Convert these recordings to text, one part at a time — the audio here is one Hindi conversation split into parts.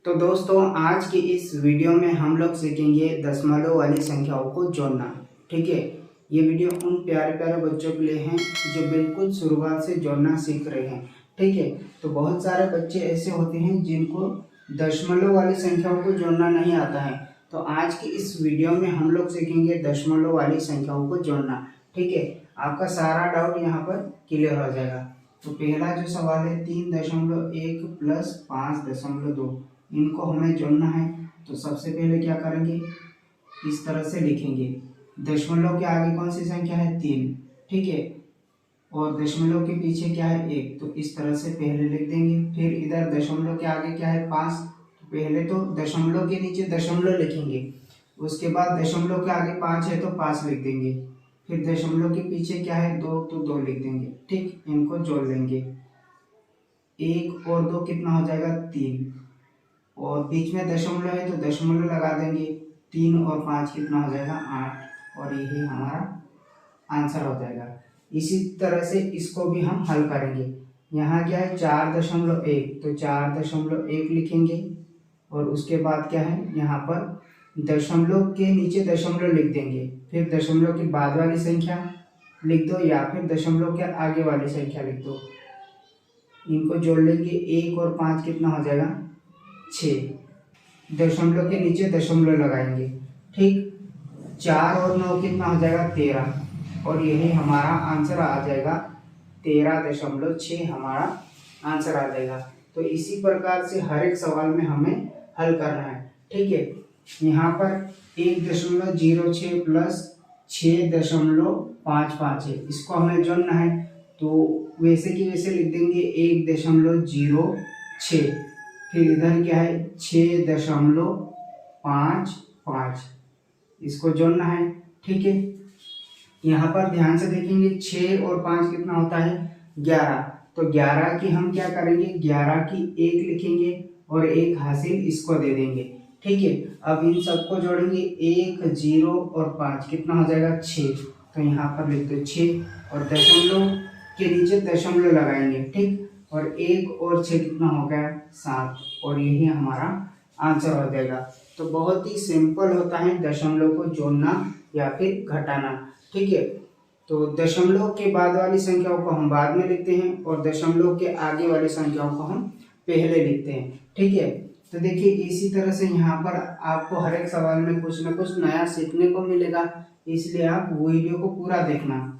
तो दोस्तों आज की इस वीडियो में हम लोग सीखेंगे दशमलव वाली संख्याओं को जोड़ना। ठीक है, ये वीडियो उन प्यारे प्यारे बच्चों के लिए हैं जो बिल्कुल शुरुआत से जोड़ना सीख रहे हैं। ठीक है, तो बहुत सारे बच्चे ऐसे होते हैं जिनको दशमलव वाली संख्याओं को जोड़ना नहीं आता है। तो आज की इस वीडियो में हम लोग सीखेंगे दशमलव वाली संख्याओं को जोड़ना। ठीक है, आपका सारा डाउट यहाँ पर क्लियर हो जाएगा। तो पहला जो सवाल है 3.1 प्लस 5.2, इनको हमें जोड़ना है। तो सबसे पहले क्या करेंगे, इस तरह से लिखेंगे। दशमलव के आगे कौन सी संख्या है? 3। ठीक है, और दशमलव के पीछे क्या है? 1। तो इस तरह से पहले लिख देंगे। फिर इधर दशमलव के आगे क्या है? 5। तो पहले तो दशमलव के नीचे दशमलव लिखेंगे, उसके बाद दशमलव के आगे 5 है तो 5 लिख देंगे। फिर दशमलव के पीछे क्या है? 2, तो 2 लिख देंगे। ठीक, इनको जोड़ लेंगे। 1 और 2 कितना हो जाएगा? 3। और बीच में दशमलव है तो दशमलव लगा देंगे। 3 और 5 कितना हो जाएगा? 8। और यही हमारा आंसर हो जाएगा। इसी तरह से इसको भी हम हल करेंगे। यहाँ क्या है? 4.1, तो 4.1 लिखेंगे। और उसके बाद क्या है? यहाँ पर दशमलव के नीचे दशमलव लिख देंगे। फिर दशमलव के बाद वाली संख्या लिख दो या फिर दशमलव के आगे वाली संख्या लिख दो। इनको जोड़ लेंगे। 1 और 5 कितना हो जाएगा? 6। दशमलव के नीचे दशमलव लगाएंगे। ठीक, 4 और 9 कितना हो जाएगा? 13। और यही हमारा आंसर आ जाएगा। 13.6 हमारा आंसर आ जाएगा। तो इसी प्रकार से हर एक सवाल में हमें हल करना है। ठीक है, यहाँ पर 1.06 प्लस 6.55 है, इसको हमें जोड़ना है। तो वैसे की वैसे लिख देंगे 1.06। फिर इधर क्या है? 6.55, इसको जोड़ना है। ठीक है, यहाँ पर ध्यान से देखेंगे 6 और 5 कितना होता है? 11। तो 11 की हम क्या करेंगे? 11 की 1 लिखेंगे और 1 हासिल इसको दे देंगे। ठीक है, अब इन सबको जोड़ेंगे। 1, 0 और 5 कितना हो जाएगा? 6। तो यहाँ पर लिख दो 6 और दशमलव के नीचे दशमलव लगाएंगे। ठीक, और 1 और 6 कितना हो गया? 7। और यही हमारा आंसर हो जाएगा। तो बहुत ही सिंपल होता है दशमलव को जोड़ना या फिर घटाना। ठीक है, तो दशमलव के बाद वाली संख्याओं को हम बाद में लिखते हैं और दशमलव के आगे वाली संख्याओं को हम पहले लिखते हैं। ठीक है, तो देखिए इसी तरह से यहाँ पर आपको हर एक सवाल में कुछ न कुछ नया सीखने को मिलेगा, इसलिए आप वीडियो को पूरा देखना।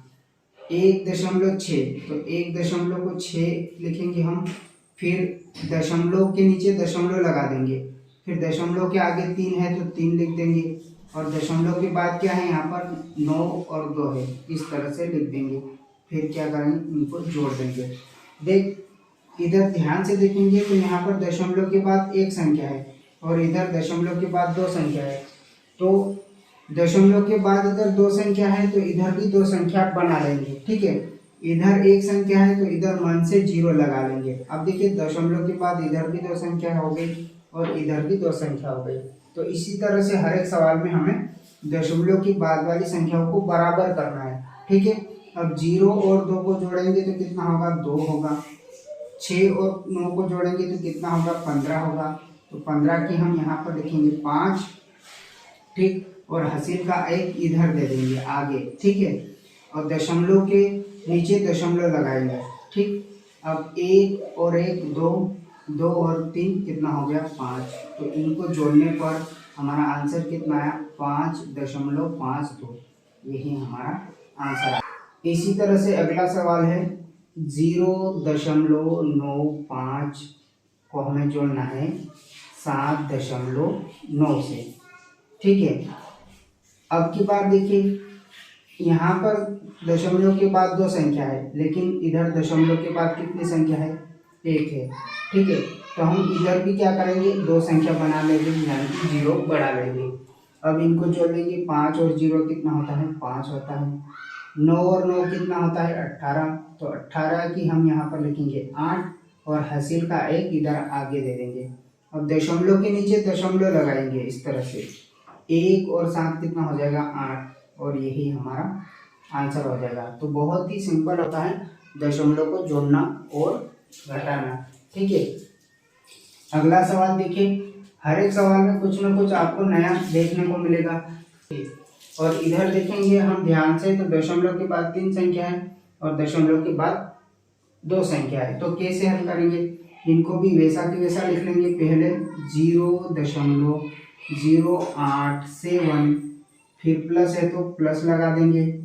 1.6, तो 1.6 लिखेंगे हम। फिर दशमलव के नीचे दशमलव लगा देंगे। फिर दशमलव के आगे 3 है तो 3 लिख देंगे। और दशमलव के बाद क्या है? यहाँ पर 9 और 2 है, इस तरह से लिख देंगे। फिर क्या करेंगे? इनको जोड़ देंगे। देख, इधर ध्यान से देखेंगे तो यहाँ पर दशमलव के बाद एक संख्या है और इधर दशमलव के बाद 2 संख्या है। तो दशमलव के बाद इधर 2 संख्या है तो इधर भी 2 संख्या बना लेंगे। ठीक है, इधर एक संख्या है तो इधर मन से 0 लगा लेंगे। अब देखिए दशमलव के बाद इधर भी 2 संख्या हो गई और इधर भी 2 संख्या हो गई। तो इसी तरह से हर एक सवाल में हमें दशमलव की बाद वाली संख्याओं को बराबर करना है। ठीक है, अब 0 और 2 को जोड़ेंगे तो कितना होगा? 2 होगा। 6 और 9 को जोड़ेंगे तो कितना होगा? 15 होगा। तो 15 की हम यहाँ पर लिखेंगे 5। ठीक, और हासिल का 1 इधर दे देंगे आगे। ठीक है, और दशमलव के नीचे दशमलव लगाएंगे। ठीक, अब 1 और 1 2, 2 और 3 कितना हो गया? 5। तो इनको जोड़ने पर हमारा आंसर कितना आया? 5.52। यही हमारा आंसर है। इसी तरह से अगला सवाल है 0.95 को हमें जोड़ना है 7.9 से। ठीक है, अब की बार देखिए यहाँ पर दशमलव के बाद 2 संख्या है, लेकिन इधर दशमलव के बाद कितनी संख्या है? 1 है। ठीक है, तो हम इधर भी क्या करेंगे? 2 संख्या बना लेंगे, यानी कि 0 बढ़ा लेंगे। अब इनको जोड़ लेंगे। 5 और 0 कितना होता है? 5 होता है। 9 और 9 कितना होता है? 18। तो 18 की हम यहाँ पर लिखेंगे 8 और हासिल का 1 इधर आगे दे देंगे। अब दशमलव के नीचे दशमलव लगाएंगे इस तरह से। 1 और 7 कितना हो जाएगा? 8। और यही हमारा आंसर हो जाएगा। तो बहुत ही सिंपल होता है दशमलव को जोड़ना और घटाना। ठीक है, अगला सवाल देखिए, हर एक सवाल में कुछ न कुछ आपको नया देखने को मिलेगा। और इधर देखेंगे हम ध्यान से, तो दशमलव के बाद 3 संख्या है और दशमलव के बाद 2 संख्या है। तो कैसे हल करेंगे, इनको भी वैसा कि वैसा लिख लेंगे। पहले 0.0871, फिर प्लस है तो प्लस लगा देंगे,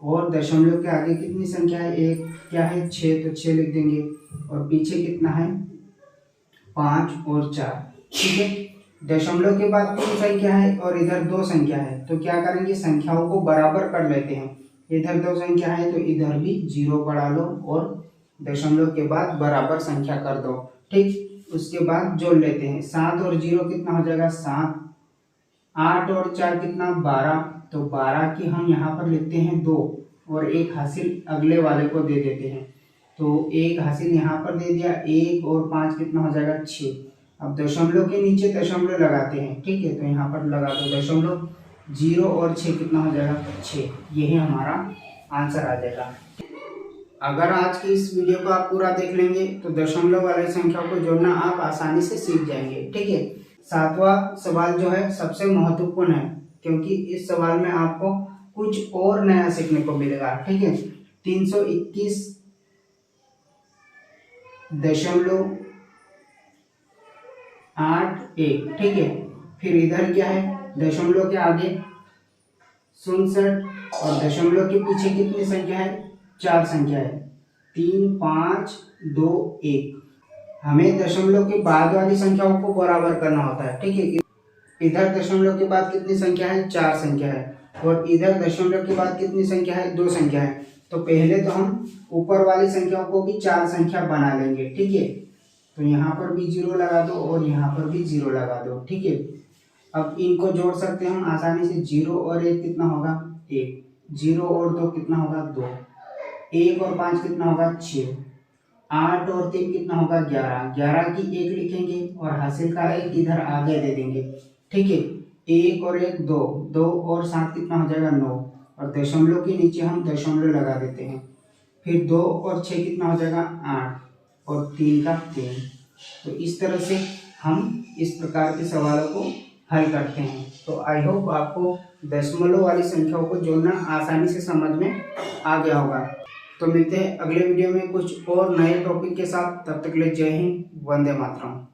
और दशमलव के आगे कितनी संख्या है, एक क्या है 6, तो 6 लिख देंगे, और पीछे कितना है 5 और 4। ठीक है, दशमलव के बाद 3 संख्या है और इधर 2 संख्या है, तो क्या करेंगे, संख्याओं को बराबर कर लेते हैं। इधर 2 संख्या है तो इधर भी 0 बढ़ा लो और दशमलव के बाद बराबर संख्या कर दो। ठीक, उसके बाद जोड़ लेते हैं। 7 और 0 कितना हो जाएगा 7, 8 और 4 कितना 12, तो 12 की हम यहाँ पर लिखते हैं 2 और एक हासिल अगले वाले को दे देते हैं। तो एक हासिल यहाँ पर दे दिया, 1 और 5 कितना हो जाएगा 6। अब दशमलव के नीचे दशमलव लगाते हैं। ठीक है, तो यहाँ पर लगा दो दशमलव, 0 और 6 कितना हो जाएगा 6। यही हमारा आंसर आ जाएगा। अगर आज की इस वीडियो को आप पूरा देख लेंगे तो दशमलव वाली संख्या को जोड़ना आप आसानी से सीख जाएंगे। ठीक है, 7वां सवाल जो है सबसे महत्वपूर्ण है, क्योंकि इस सवाल में आपको कुछ और नया सीखने को मिलेगा। ठीक है, 321.81। ठीक है, फिर इधर क्या है, दशमलव के आगे 67 और दशमलव के पीछे कितनी संख्या है, 4 संख्या है, 3, 5, 2, 1। हमें दशमलव के बाद वाली संख्याओं को बराबर करना होता है। ठीक है, इधर दशमलव के बाद कितनी संख्या है, 4 संख्या है, और इधर दशमलव के बाद कितनी संख्या है, 2 संख्या है। तो पहले तो हम ऊपर वाली संख्याओं को भी 4 संख्या बना लेंगे। ठीक है, तो यहाँ पर भी 0 लगा दो और यहाँ पर भी 0 लगा दो। ठीक है, अब इनको जोड़ सकते हैं हम आसानी से। 0 और 1 कितना होगा 1, 0 और 2 कितना होगा 2, 1 और 5 कितना होगा 6, 8 और 3 कितना होगा 11। 11 की 1 लिखेंगे और हासिल का 1 इधर आगे दे देंगे। ठीक है, 1 और 1 2, 2 और 7 कितना हो जाएगा 9, और दशमलव के नीचे हम दशमलव लगा देते हैं। फिर 2 और 6 कितना हो जाएगा 8, और 3 का 3। तो इस तरह से हम इस प्रकार के सवालों को हल करते हैं। तो आई होप आपको दशमलव वाली संख्याओं को जोड़ना आसानी से समझ में आ गया होगा। तो मिलते हैं अगले वीडियो में कुछ और नए टॉपिक के साथ। तब तक के लिए जय हिंद, वंदे मातरम।